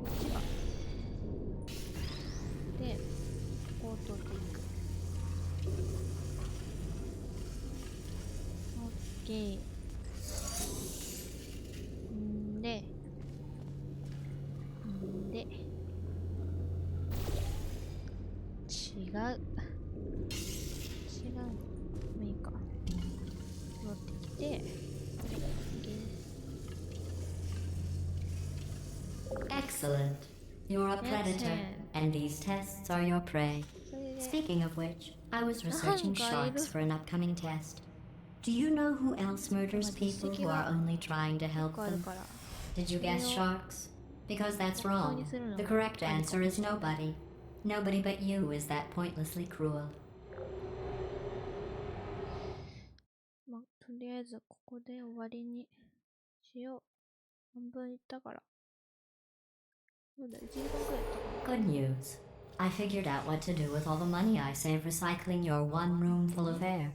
こっちがでこう取っていく。オッケー。で違う。もういいか。戻ってきてExcellent. You're a predator, and these tests are your prey. Speaking of which, I was researching sharks for an upcoming test. Do you know who else murders people who are only trying to help them? Did you guess sharks? Because that's wrong. The correct answer is nobody. Nobody but you is that pointlessly cruel. まあ、とりあえずここで終わりにしよう。半分いったから。Good news. I figured out what to do with all the money I save recycling your one room full of air.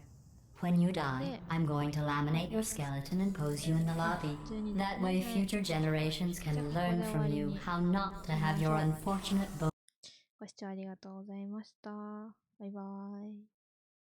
When you die, I'm going to laminate your skeleton and pose you in the lobby. That way future generations can learn from you how not to have your unfortunate boat. ご視聴ありがとうございました。バイバーイ。